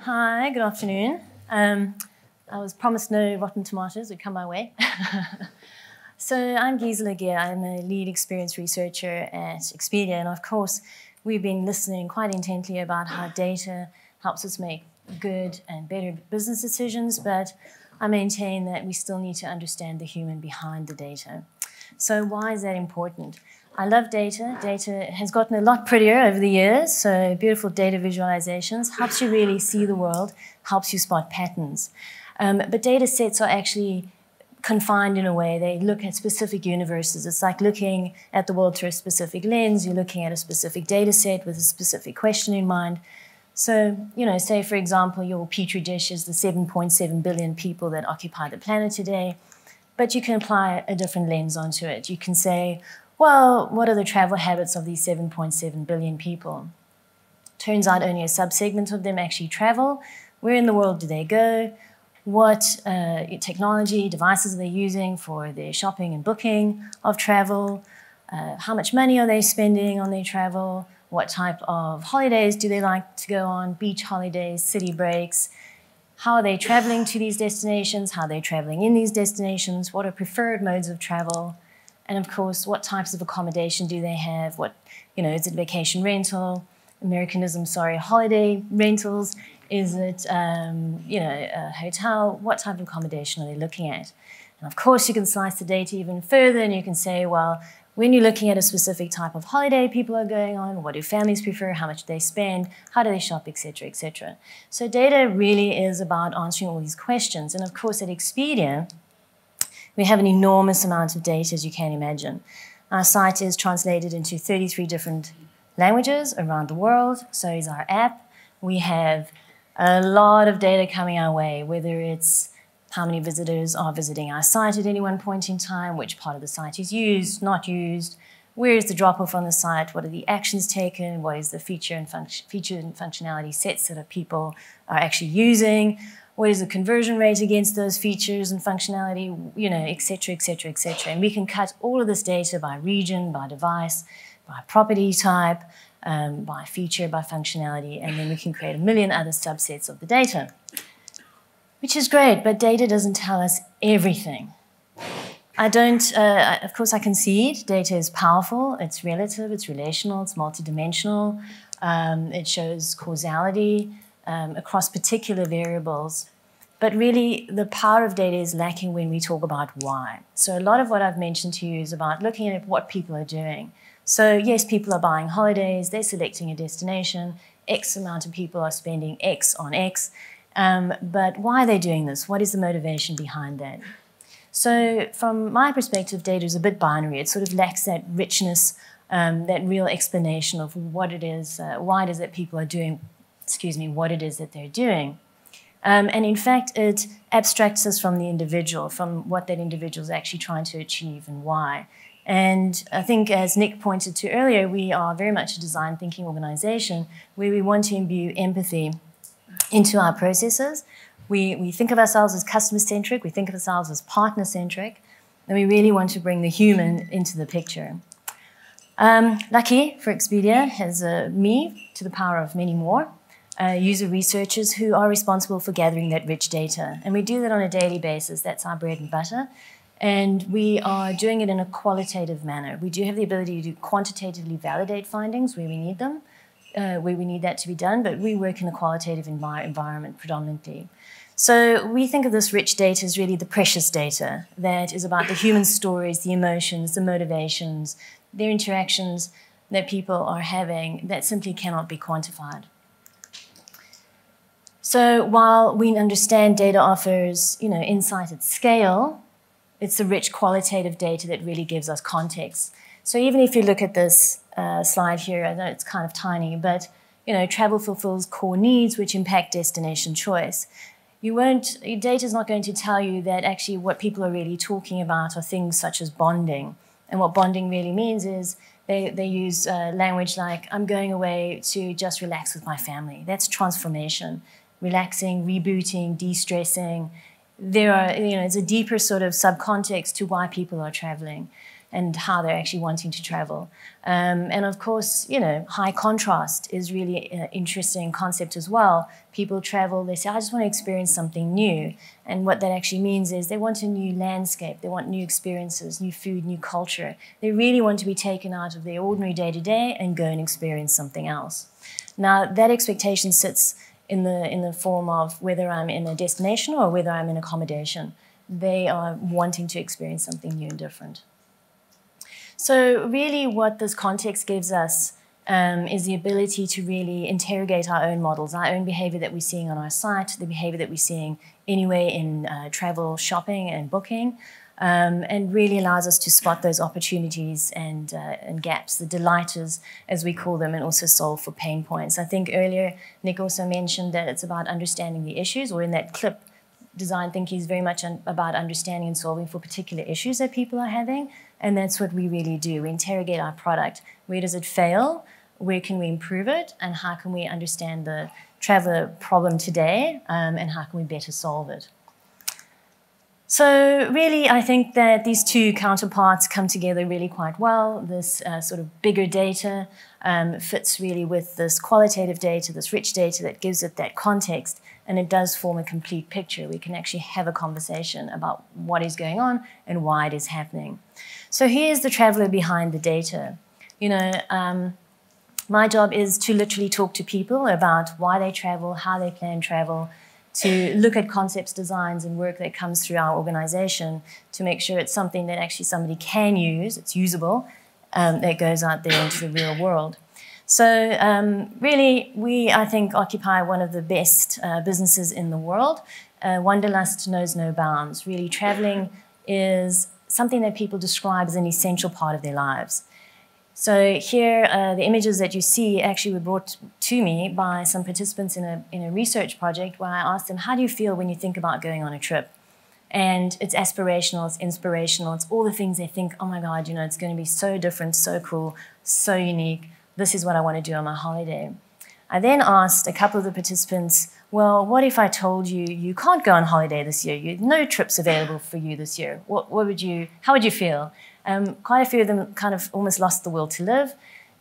Hi, good afternoon. I was promised no rotten tomatoes would come my way. So I'm Gisela Gier. I'm a lead experience researcher at Expedia, and of course, we've been listening quite intently about how data helps us make good and better business decisions, but I maintain that we still need to understand the human behind the data. So why is that important? I love data. Data has gotten a lot prettier over the years, so beautiful data visualizations helps you really see the world, helps you spot patterns. But data sets are actually confined in a way. They look at specific universes. It's like looking at the world through a specific lens. You're looking at a specific data set with a specific question in mind. So, say, for example, your Petri dish is the 7.7 billion people that occupy the planet today, but you can apply a different lens onto it. You can say, well, what are the travel habits of these 7.7 billion people? Turns out only a subsegment of them actually travel. Where in the world do they go? What technology, devices are they using for their shopping and booking of travel? How much money are they spending on their travel? What type of holidays do they like to go on? Beach holidays, city breaks? How are they traveling to these destinations? How are they traveling in these destinations? What are preferred modes of travel? And of course, what types of accommodation do they have? Is it vacation rental, Americanism, holiday rentals? Is it, a hotel? What type of accommodation are they looking at? And of course, you can slice the data even further and you can say, well, when you're looking at a specific type of holiday people are going on, what do families prefer, how much do they spend, how do they shop, etc., etc. So data really is about answering all these questions. And of course, at Expedia, we have an enormous amount of data, as you can imagine. Our site is translated into 33 different languages around the world. So is our app. We have a lot of data coming our way, whether it's how many visitors are visiting our site at any one point in time, which part of the site is used, not used, where is the drop-off on the site, what are the actions taken, what is the feature and functionality sets that people are actually using, what is the conversion rate against those features and functionality, et cetera, et cetera, et cetera. And we can cut all of this data by region, by device, by property type, by feature, by functionality, and then we can create a million other subsets of the data, which is great, but data doesn't tell us everything. Of course I concede, data is powerful, it's relative, it's relational, it's multidimensional, it shows causality across particular variables, but really the power of data is lacking when we talk about why. So a lot of what I've mentioned to you is about looking at what people are doing. So yes, people are buying holidays, they're selecting a destination, X amount of people are spending X on X, but why are they doing this? What is the motivation behind that? So from my perspective, data is a bit binary. It sort of lacks that richness, that real explanation of what it is, why it is that people are doing, what it is that they're doing. And in fact, it abstracts us from the individual, from what that individual is actually trying to achieve and why. And I think, as Nick pointed to earlier, we are very much a design thinking organization where we want to imbue empathy into our processes. We think of ourselves as customer-centric, we think of ourselves as partner-centric, and we really want to bring the human into the picture. Lucky for Expedia has me, to the power of many more, user researchers who are responsible for gathering that rich data. And we do that on a daily basis. That's our bread and butter. And we are doing it in a qualitative manner. We do have the ability to quantitatively validate findings where we need them, where we need that to be done, but we work in a qualitative environment predominantly. So we think of this rich data as really the precious data that is about the human stories, the emotions, the motivations, their interactions that people are having that simply cannot be quantified. So while we understand data offers, insight at scale, it's the rich qualitative data that really gives us context. So even if you look at this slide here, I know it's kind of tiny, but travel fulfills core needs which impact destination choice. Data is not going to tell you that actually what people are really talking about are things such as bonding. And what bonding really means is they use language like, I'm going away to just relax with my family. That's transformation. Relaxing, rebooting, de-stressing. It's a deeper sort of subcontext to why people are traveling. and how they're actually wanting to travel. And of course, you know, high contrast is really an interesting concept as well. People travel, they say, I just want to experience something new. And what that actually means is they want a new landscape, they want new experiences, new food, new culture. They really want to be taken out of their ordinary day-to-day and go and experience something else. Now, that expectation sits in the form of whether I'm in a destination or whether I'm in accommodation. They are wanting to experience something new and different. So really what this context gives us is the ability to really interrogate our own models, our own behavior that we're seeing on our site, the behavior that we're seeing anyway in travel, shopping, and booking, and really allows us to spot those opportunities and gaps, the delighters, as we call them, and also solve for pain points. I think earlier Nick also mentioned that it's about understanding the issues, or in that clip, design thinking is very much about understanding and solving for particular issues that people are having, and that's what we really do. We interrogate our product. Where does it fail? Where can we improve it? And how can we understand the traveler problem today, and how can we better solve it? So really, I think that these two counterparts come together really quite well. This sort of bigger data fits really with this qualitative data, this rich data that gives it that context, and it does form a complete picture. We can actually have a conversation about what is going on and why it is happening. So here's the traveler behind the data. You know, my job is to literally talk to people about why they travel, how they plan travel, to look at concepts, designs, and work that comes through our organization to make sure it's something that actually somebody can use, it's usable, that goes out there into the real world. So really, we, I think, occupy one of the best businesses in the world. Wanderlust knows no bounds. Really, traveling is something that people describe as an essential part of their lives. So here, the images that you see actually were brought to me by some participants in a research project where I asked them, how do you feel when you think about going on a trip? And it's aspirational, it's inspirational, it's all the things they think, oh my God, you know, it's going to be so different, so cool, so unique. This is what I want to do on my holiday. I then asked a couple of the participants, well, what if I told you you can't go on holiday this year? No trips available for you this year. How would you feel? Quite a few of them kind of almost lost the will to live.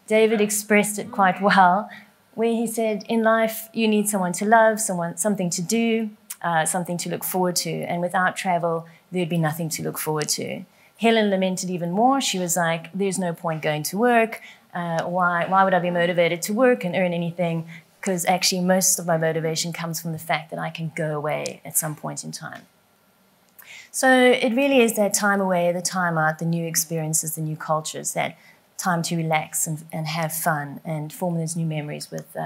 David expressed it quite well, where he said, in life, you need someone to love, something to do, something to look forward to. And without travel, there'd be nothing to look forward to. Helen lamented even more. She was like, there's no point going to work. Why would I be motivated to work and earn anything? Because actually most of my motivation comes from the fact that I can go away at some point in time. So it really is that time away, the time out, the new experiences, the new cultures, that time to relax and have fun and form those new memories with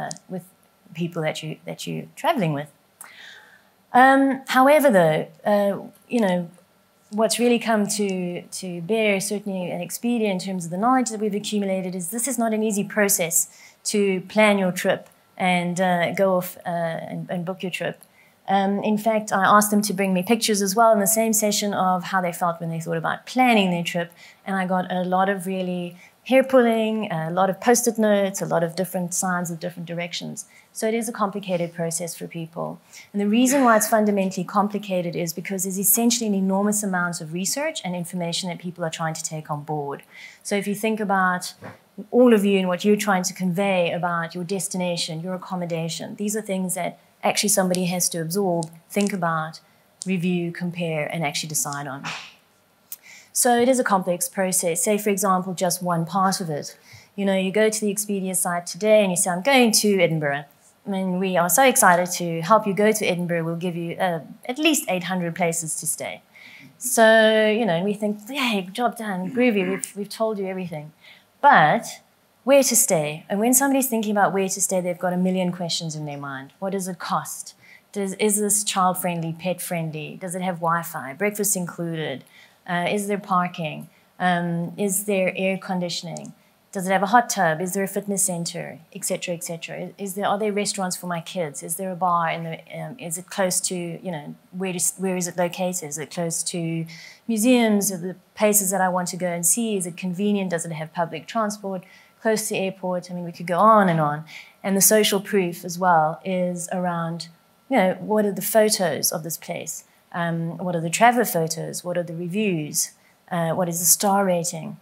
people that you're traveling with. However, though, you know, what's really come to bear, certainly at Expedia, in terms of the knowledge that we've accumulated, is this is not an easy process to plan your trip and go off and book your trip. In fact, I asked them to bring me pictures as well in the same session of how they felt when they thought about planning their trip, and I got a lot of really hair-pulling, a lot of post-it notes, a lot of different signs of different directions. So it is a complicated process for people. And the reason why it's fundamentally complicated is because there's essentially an enormous amount of research and information that people are trying to take on board. So if you think about all of you and what you're trying to convey about your destination, your accommodation, these are things that actually somebody has to absorb, think about, review, compare, and actually decide on. So it is a complex process. Say, for example, just one part of it. You know, you go to the Expedia site today and you say, I'm going to Edinburgh. And we are so excited to help you go to Edinburgh. We'll give you at least 800 places to stay. So, you know, and we think, hey, job done, groovy, we've told you everything. But where to stay? And when somebody's thinking about where to stay, they've got a million questions in their mind. What does it cost? Is this child-friendly, pet-friendly? Does it have Wi-Fi? Breakfast included? Is there parking? Is there air conditioning? Does it have a hot tub? Is there a fitness center? Et cetera, et cetera. Are there restaurants for my kids? Is there a bar? Is it close to, you know, where is it located? Is it close to museums or the places that I want to go and see? Is it convenient? Does it have public transport? Close to airport? I mean, we could go on and on. And the social proof as well is around, you know, what are the photos of this place? What are the traveler photos? What are the reviews? What is the star rating?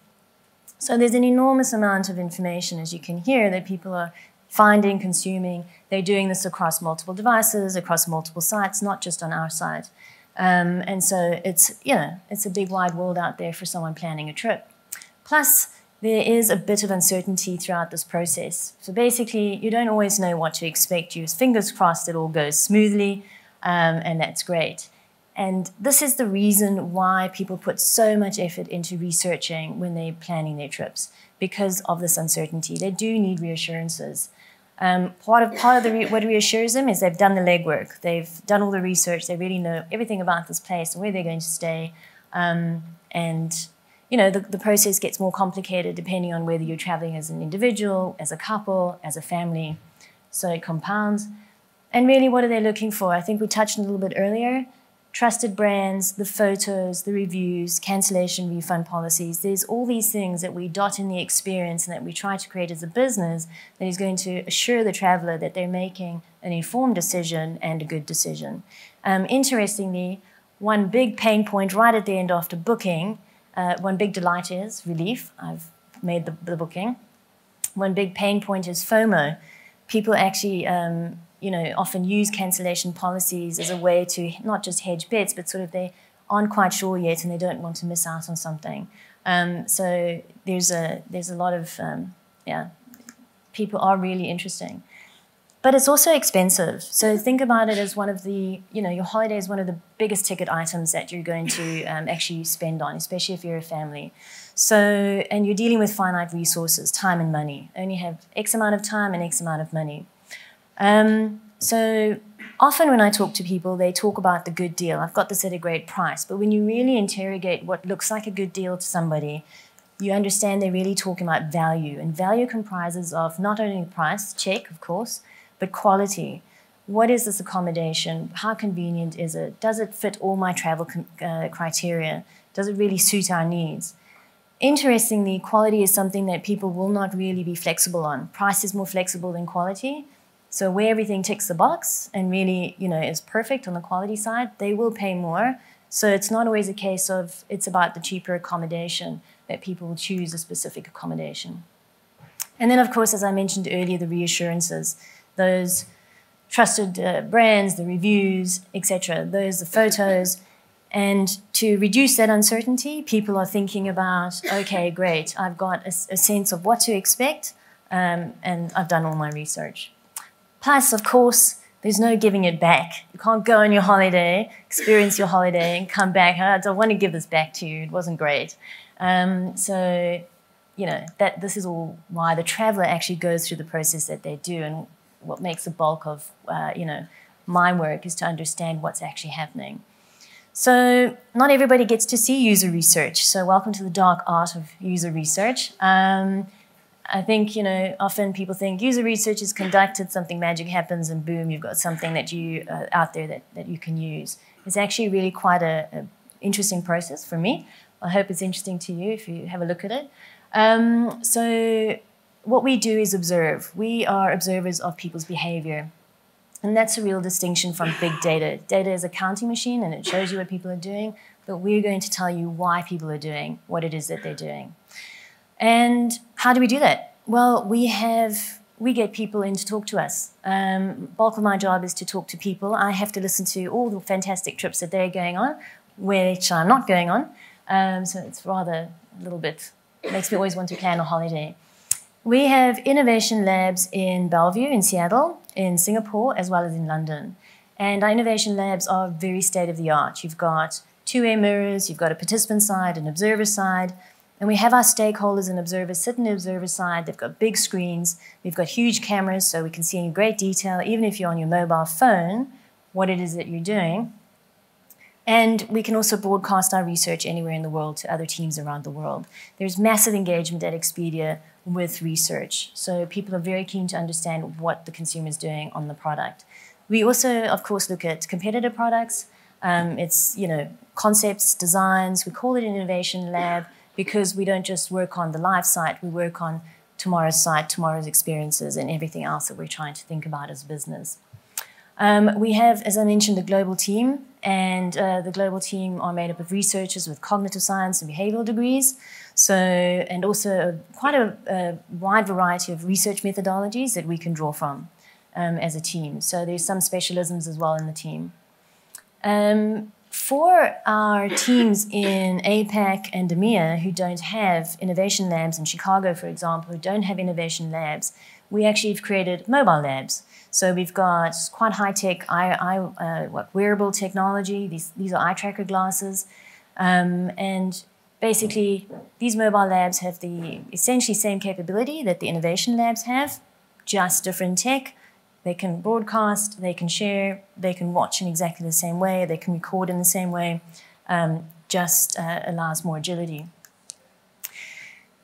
So there's an enormous amount of information, as you can hear, that people are finding, consuming. They're doing this across multiple devices, across multiple sites, not just on our site. And so it's, it's a big wide world out there for someone planning a trip. Plus, there is a bit of uncertainty throughout this process. So basically, you don't always know what to expect. You're fingers crossed it all goes smoothly, and that's great. And this is the reason why people put so much effort into researching when they're planning their trips, because of this uncertainty. They do need reassurances. Part of what reassures them is they've done the legwork. They've done all the research. They really know everything about this place and where they're going to stay. And the process gets more complicated depending on whether you're traveling as an individual, as a couple, as a family. So it compounds. And really, what are they looking for? I think we touched on a little bit earlier. Trusted brands, the photos, the reviews, cancellation, refund policies. There's all these things that we dot in the experience and that we try to create as a business that is going to assure the traveler that they're making an informed decision and a good decision. Interestingly, one big pain point right at the end after booking, one big delight is relief. I've made the booking. One big pain point is FOMO. People actually often use cancellation policies as a way to not just hedge bets, but sort of they aren't quite sure yet and they don't want to miss out on something. So there's a lot of, people are really interesting. But it's also expensive. So think about it as one of the, your holiday is one of the biggest ticket items that you're going to actually spend on, especially if you're a family. So, and you're dealing with finite resources, time and money. Only have X amount of time and X amount of money. So often when I talk to people, they talk about the good deal. I've got this at a great price. But when you really interrogate what looks like a good deal to somebody, you understand they're really talking about value. And value comprises of not only price, check, of course, but quality. What is this accommodation? How convenient is it? Does it fit all my travel criteria? Does it really suit our needs? Interestingly, quality is something that people will not really be flexible on. Price is more flexible than quality. So where everything ticks the box and really, is perfect on the quality side, they will pay more. So it's not always a case of it's about the cheaper accommodation that people will choose a specific accommodation. And then, of course, as I mentioned earlier, the reassurances, those trusted brands, the reviews, etc., the photos. And to reduce that uncertainty, people are thinking about, okay, great, I've got a sense of what to expect, and I've done all my research. Plus, of course, there's no giving it back. You can't go on your holiday, experience your holiday, and come back. I don't want to give this back to you. It wasn't great. So, this is all why the traveler actually goes through the process that they do. And what makes the bulk of, my work is to understand what's actually happening. So not everybody gets to see user research. So welcome to the dark art of user research. I think, often people think user research is conducted, something magic happens, and boom, you've got something that you out there that you can use. It's actually really quite a interesting process for me. I hope it's interesting to you if you have a look at it. So what we do is observe. We are observers of people's behavior. And that's a real distinction from big data. Data is a counting machine, and it shows you what people are doing, but we're going to tell you why people are doing what it is that they're doing. And how do we do that? Well, we get people in to talk to us. Bulk of my job is to talk to people. I have to listen to all the fantastic trips that they're going on, which I'm not going on. So it's rather a little bit, makes me always want to plan a holiday. We have innovation labs in Bellevue, in Seattle, in Singapore, as well as in London. And our innovation labs are very state-of-the-art. You've got two-way mirrors, you've got a participant side, an observer side, and we have our stakeholders and observers sit in the observer side. They've got big screens. We've got huge cameras, so we can see in great detail, even if you're on your mobile phone, what it is that you're doing. And we can also broadcast our research anywhere in the world to other teams around the world. There's massive engagement at Expedia with research. So people are very keen to understand what the consumer is doing on the product. We also, of course, look at competitor products. It's, concepts, designs. We call it an innovation lab because we don't just work on the live site. We work on tomorrow's site, tomorrow's experiences, and everything else that we're trying to think about as a business. We have, as I mentioned, a global team, and the global team are made up of researchers with cognitive science and behavioral degrees. So, and also quite a wide variety of research methodologies that we can draw from as a team. So there's some specialisms as well in the team. For our teams in APAC and EMEA who don't have innovation labs, in Chicago, for example, who don't have innovation labs, we actually have created mobile labs. So we've got quite high-tech wearable technology. These are eye tracker glasses. And basically, these mobile labs have the essentially same capability that the innovation labs have, just different tech. They can broadcast, they can share, they can watch in exactly the same way, they can record in the same way, just allows more agility.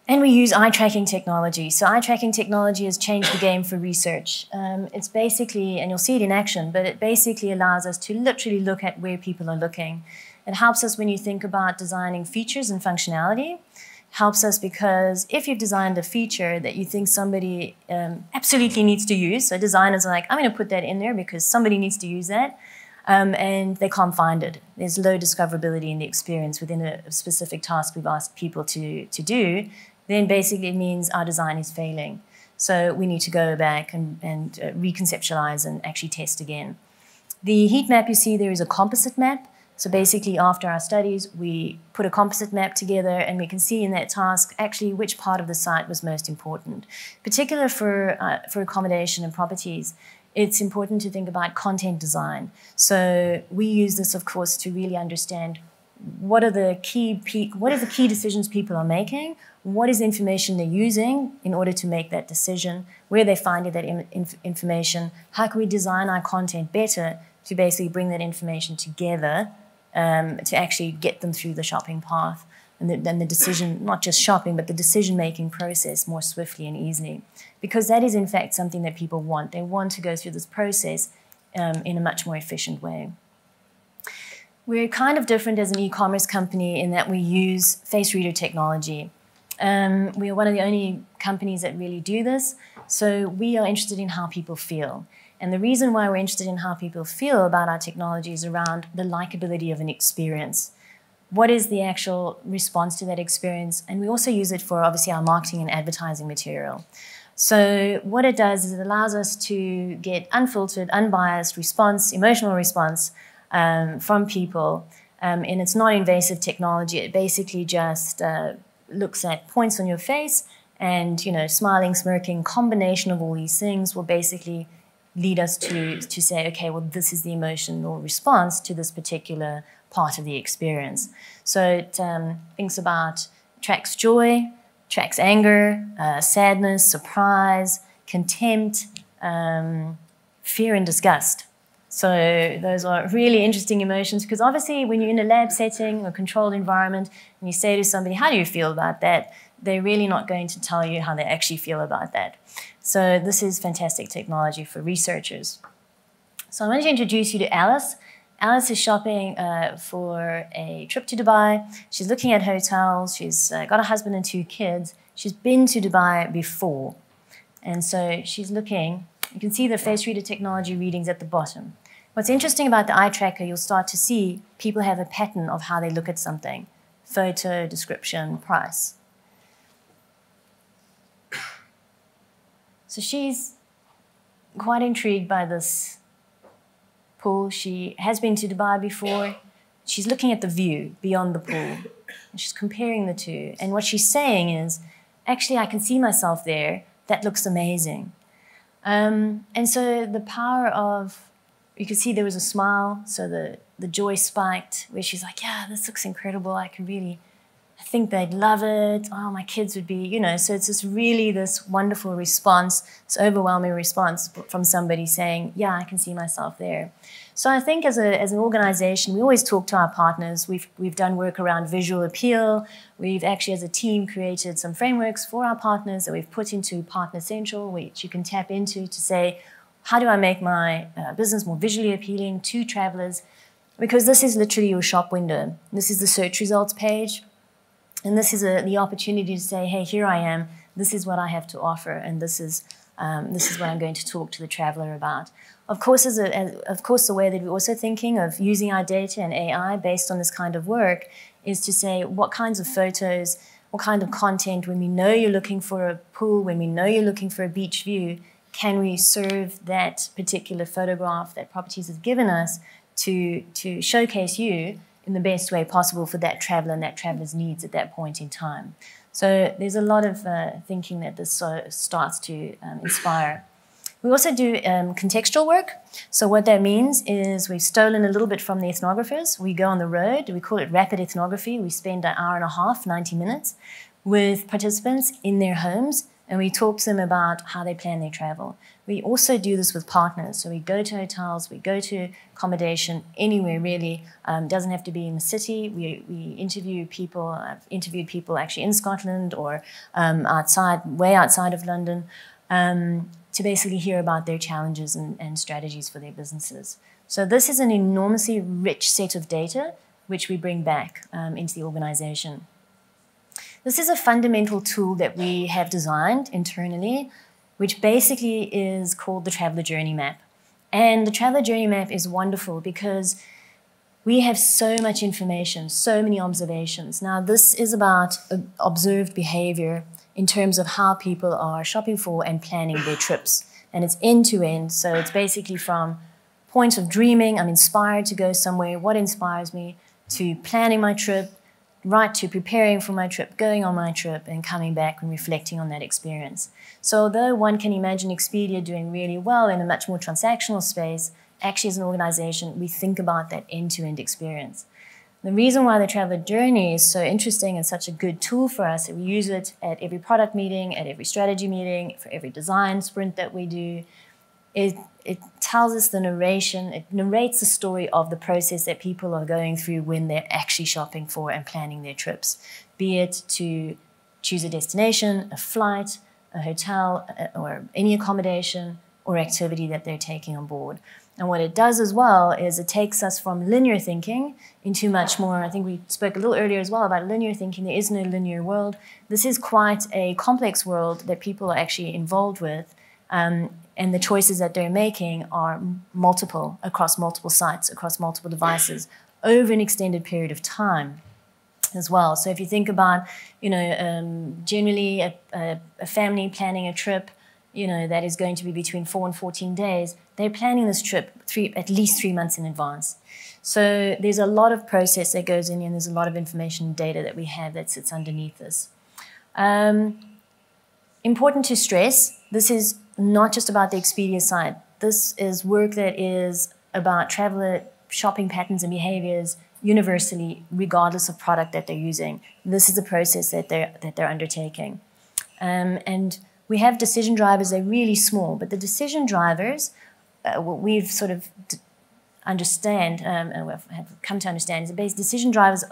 And we use eye tracking technology. So eye tracking technology has changed the game for research. It's basically, and you'll see it in action, but it basically allows us to literally look at where people are looking. It helps us when you think about designing features and functionality. Helps us because if you've designed a feature that you think somebody absolutely needs to use, so designers are like, I'm going to put that in there because somebody needs to use that, and they can't find it. There's low discoverability in the experience within a specific task we've asked people to do, then basically it means our design is failing. So we need to go back and reconceptualize and actually test again. The heat map you see there is a composite map. So basically, after our studies, we put a composite map together, and we can see in that task actually which part of the site was most important. Particularly for accommodation and properties, it's important to think about content design. So we use this, of course, to really understand what are the key decisions people are making, what is the information they're using in order to make that decision, where they're finding that information, how can we design our content better to basically bring that information together to actually get them through the shopping path and the decision, not just shopping, but the decision-making process more swiftly and easily. Because that is, in fact, something that people want. They want to go through this process in a much more efficient way. We're kind of different as an e-commerce company in that we use face reader technology. We are one of the only companies that really do this. So we are interested in how people feel. And the reason why we're interested in how people feel about our technology is around the likability of an experience. What is the actual response to that experience? And we also use it for, obviously, our marketing and advertising material. So what it does is it allows us to get unfiltered, unbiased response, emotional response from people. And it's not invasive technology. It basically just looks at points on your face and, smiling, smirking, combination of all these things will basically lead us to say, okay, well, this is the emotional response to this particular part of the experience. So it tracks joy, tracks anger, sadness, surprise, contempt, fear and disgust. So those are really interesting emotions because obviously when you're in a lab setting or controlled environment and you say to somebody, how do you feel about that? They're really not going to tell you how they actually feel about that. So this is fantastic technology for researchers. So I wanted to introduce you to Alice. Alice is shopping for a trip to Dubai. She's looking at hotels. She's got a husband and 2 kids. She's been to Dubai before. And so she's looking. You can see the face reader technology readings at the bottom. What's interesting about the eye tracker, you'll start to see people have a pattern of how they look at something. Photo, description, price. So she's quite intrigued by this pool. She has been to Dubai before. She's looking at the view beyond the pool. And she's comparing the two. And what she's saying is, actually, I can see myself there. That looks amazing. And so the power of, you could see there was a smile. So the joy spiked where she's like, yeah, this looks incredible. I think they'd love it. Oh, my kids would be, so it's just really this wonderful response, this overwhelming response from somebody saying, yeah, I can see myself there. So I think as an organization, we always talk to our partners. We've done work around visual appeal. We've actually, as a team, created some frameworks for our partners that we've put into Partner Central, which you can tap into to say, how do I make my business more visually appealing to travelers? Because this is literally your shop window. This is the search results page. And this is the opportunity to say, hey, here I am. This is what I have to offer. And this is this is what I'm going to talk to the traveler about. Of course, the way that we're also thinking of using our data and AI based on this kind of work is to say what kinds of photos, what kind of content, when we know you're looking for a pool, when we know you're looking for a beach view, can we serve that particular photograph that Properties has given us to showcase you in the best way possible for that traveler and that traveler's needs at that point in time. So there's a lot of thinking that this starts to inspire. We also do contextual work. So what that means is we've stolen a little bit from the ethnographers. We go on the road. We call it rapid ethnography. We spend an hour and a half, 90 minutes, with participants in their homes, and we talk to them about how they plan their travel. We also do this with partners. So we go to hotels, we go to accommodation, anywhere really. Doesn't have to be in the city. We interview people. I've interviewed people actually in Scotland or way outside of London, to basically hear about their challenges and strategies for their businesses. So this is an enormously rich set of data which we bring back into the organization. This is a fundamental tool that we have designed internally, which basically is called the Traveler Journey Map. And the Traveler Journey Map is wonderful because we have so much information, so many observations. Now, this is about observed behavior in terms of how people are shopping for and planning their trips. And it's end-to-end, so it's basically from point of dreaming, I'm inspired to go somewhere, what inspires me, to planning my trip, right to preparing for my trip, going on my trip, and coming back and reflecting on that experience. So although one can imagine Expedia doing really well in a much more transactional space, actually as an organization, we think about that end-to-end experience. The reason why the Traveler Journey is so interesting and such a good tool for us, that we use it at every product meeting, at every strategy meeting, for every design sprint that we do, it tells us the narration, it narrates the story of the process that people are going through when they're actually shopping for and planning their trips, be it to choose a destination, a flight, a hotel, or any accommodation or activity that they're taking on board. And what it does as well is it takes us from linear thinking into much more, I think we spoke a little earlier as well about linear thinking. There is no linear world. This is quite a complex world that people are actually involved with. And the choices that they're making are multiple, across multiple sites, across multiple devices, over an extended period of time as well. So if you think about, generally a family planning a trip, that is going to be between 4 and 14 days, they're planning this trip at least 3 months in advance. So there's a lot of process that goes in, and there's a lot of information and data that we have that sits underneath this. Important to stress, this is not just about the Expedia side. This is work that is about traveler shopping patterns and behaviors universally, regardless of product that they're using. This is a process that they're undertaking. And we have decision drivers. They're really small, but the decision drivers, what we've sort of understand, and have come to understand, is that decision drivers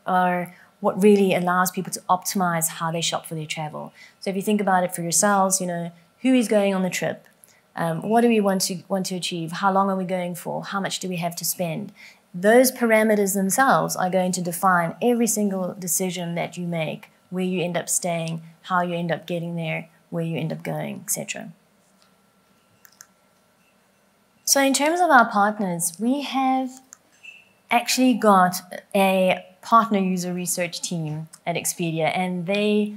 are what really allows people to optimize how they shop for their travel. So if you think about it for yourselves, who is going on the trip? What do we want to achieve? How long are we going for? How much do we have to spend? Those parameters themselves are going to define every single decision that you make, where you end up staying, how you end up getting there, where you end up going, etc. So in terms of our partners, we have actually got a partner user research team at Expedia, and they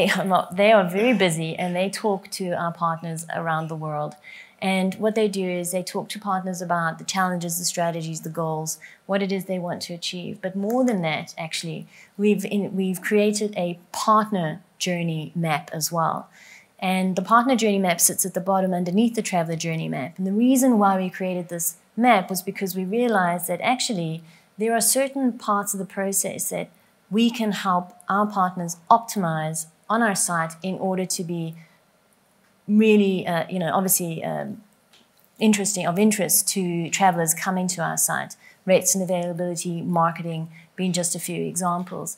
are very busy, and they talk to our partners around the world. And what they do is they talk to partners about the challenges, the strategies, the goals, what it is they want to achieve. But more than that, actually, we've created a partner journey map as well. And the partner journey map sits at the bottom underneath the traveler journey map. And the reason why we created this map was because we realized that actually there are certain parts of the process that we can help our partners optimize on our site in order to be really, obviously of interest to travelers coming to our site. Rates and availability, marketing being just a few examples.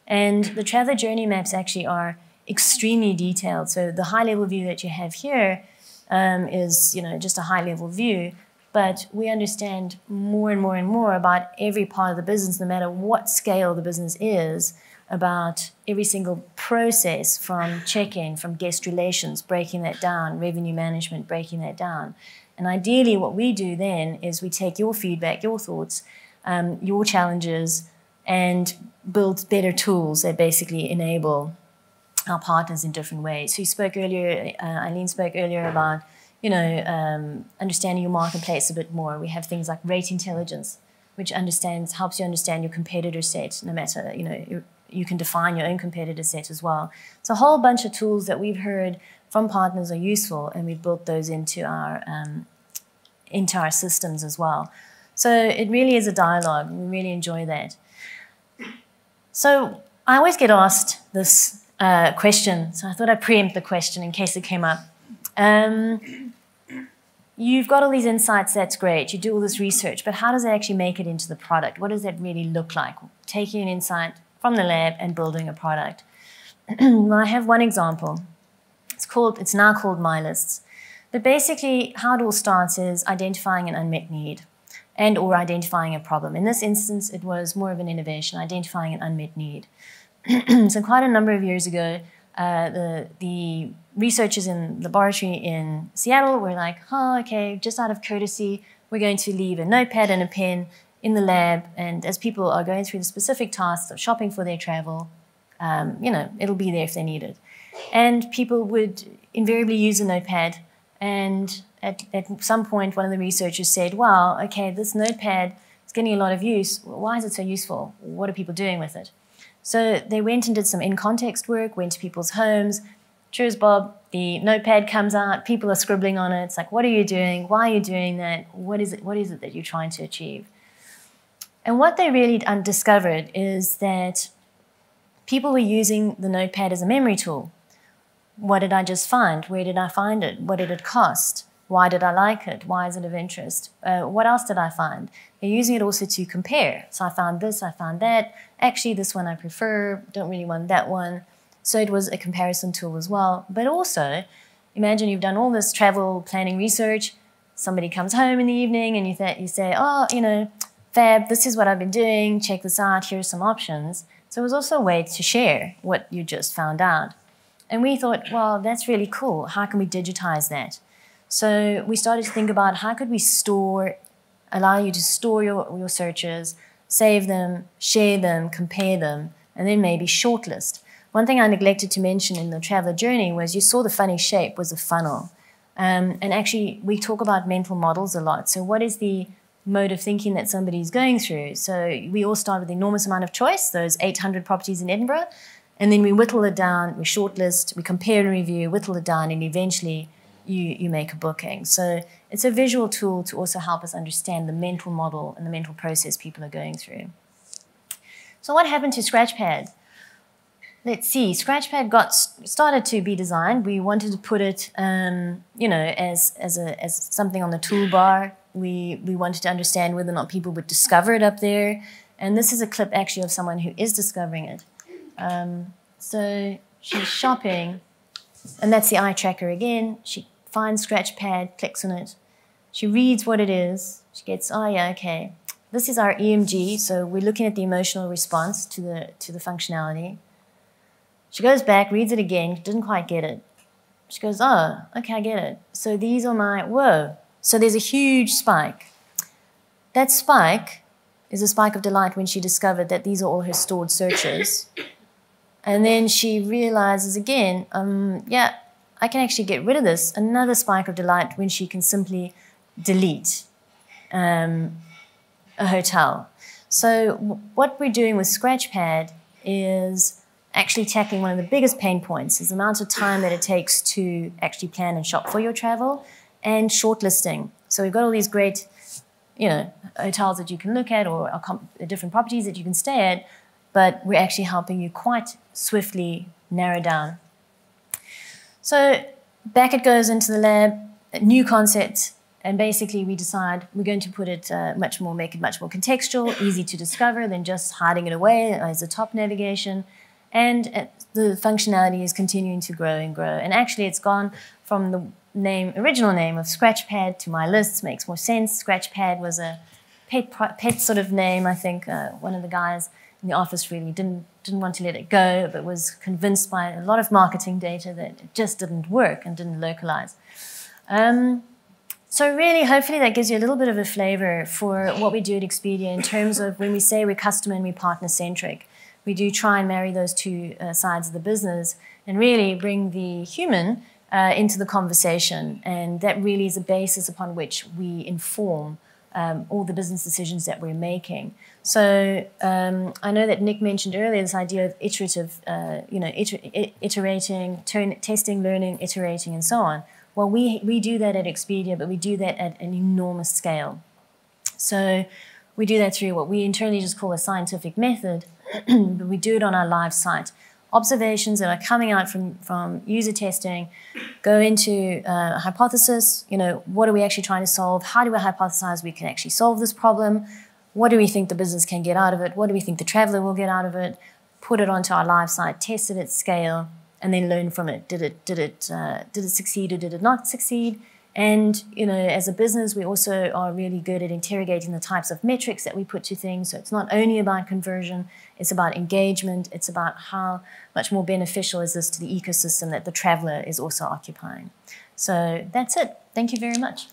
And the traveler journey maps actually are extremely detailed. So the high-level view that you have here is, just a high-level view. But we understand more and more and more about every part of the business, no matter what scale the business is, about every single process from check-in, from guest relations, breaking that down, revenue management, breaking that down. And ideally what we do then is we take your feedback, your thoughts, your challenges, and build better tools that basically enable our partners in different ways. So you spoke earlier, Eileen spoke earlier about, understanding your marketplace a bit more. We have things like rate intelligence, which helps you understand your competitor set, no matter, you can define your own competitor set as well. So a whole bunch of tools that we've heard from partners are useful, and we've built those into our systems as well. So it really is a dialogue. We really enjoy that. So I always get asked this question, so I thought I'd preempt the question in case it came up. You've got all these insights, that's great. You do all this research, but how does it actually make it into the product? What does that really look like? Taking an insight from the lab and building a product. Well, I have one example. It's now called My Lists. But basically, how it all starts is identifying an unmet need and or identifying a problem. In this instance, it was more of an innovation, identifying an unmet need. So quite a number of years ago, the researchers in the laboratory in Seattle were like, oh, okay, just out of courtesy, we're going to leave a notepad and a pen in the lab, and as people are going through the specific tasks of shopping for their travel, it'll be there if they need it. And people would invariably use a notepad, and at some point, one of the researchers said, wow, okay, this notepad is getting a lot of use. Why is it so useful? What are people doing with it? So they went and did some in-context work, went to people's homes. Cheers, Bob. The notepad comes out. People are scribbling on it. It's like, what are you doing? Why are you doing that? What is it that you're trying to achieve? And what they really discovered is that people were using the notepad as a memory tool. What did I just find? Where did I find it? What did it cost? Why did I like it? Why is it of interest? What else did I find? They're using it also to compare. So I found this, I found that. Actually, this one I prefer. Don't really want that one. So it was a comparison tool as well. But also, imagine you've done all this travel planning research. Somebody comes home in the evening and you say, oh, fab, this is what I've been doing. Check this out. Here's some options. So it was also a way to share what you just found out. And we thought, well, that's really cool. How can we digitize that? So we started to think about how could we allow you to store your searches, save them, share them, compare them, and then maybe shortlist. One thing I neglected to mention in the traveler journey was you saw the funny shape was a funnel. And actually, we talk about mental models a lot. So what is the mode of thinking that somebody's going through? So we all start with an enormous amount of choice, those 800 properties in Edinburgh, and then we whittle it down, we shortlist, we compare and review, whittle it down, and eventually you make a booking. So it's a visual tool to also help us understand the mental model and the mental process people are going through. So what happened to Scratchpad? Let's see, Scratchpad started to be designed. We wanted to put it, as something on the toolbar. We wanted to understand whether or not people would discover it up there. And this is a clip actually of someone who is discovering it. So she's shopping, and that's the eye tracker again. She finds Scratchpad, clicks on it. She reads what it is. She gets, oh yeah, okay. This is our EMG, so we're looking at the emotional response to the functionality. She goes back, reads it again, didn't quite get it. She goes, oh, okay, I get it. So these are whoa. So there's a huge spike. That spike is a spike of delight when she discovered that these are all her stored searches. And then she realizes again, yeah, I can actually get rid of this. Another spike of delight when she can simply delete a hotel. So what we're doing with Scratchpad is actually tackling one of the biggest pain points, is the amount of time that it takes to actually plan and shop for your travel, and shortlisting. So we've got all these great, hotels that you can look at, or different properties that you can stay at, but we're actually helping you quite swiftly narrow down. So back it goes into the lab, a new concept, and basically we decide we're going to put it make it much more contextual, easy to discover than just hiding it away as a top navigation. And the functionality is continuing to grow and grow. And actually it's gone from the original name of Scratchpad to My Lists. Makes more sense. Scratchpad was a pet sort of name, I think. One of the guys in the office really didn't want to let it go, but was convinced by a lot of marketing data that it just didn't work and didn't localize. So really, hopefully that gives you a little bit of a flavor for what we do at Expedia in terms of when we say we're customer and we're partner-centric. We do try and marry those two sides of the business and really bring the human into the conversation. And that really is a basis upon which we inform all the business decisions that we're making. So I know that Nick mentioned earlier this idea of iterative, iterating, testing, learning, iterating, and so on. Well, we do that at Expedia, but we do that at an enormous scale. So we do that through what we internally just call a scientific method, but we do it on our live site. Observations that are coming out from user testing go into a hypothesis. What are we actually trying to solve? How do we hypothesize we can actually solve this problem? What do we think the business can get out of it? What do we think the traveler will get out of it? Put it onto our live site, test it at scale, and then learn from it. Did it succeed or did it not succeed? And as a business, we also are really good at interrogating the types of metrics that we put to things. So it's not only about conversion, it's about engagement. It's about how much more beneficial is this to the ecosystem that the traveler is also occupying. So that's it. Thank you very much.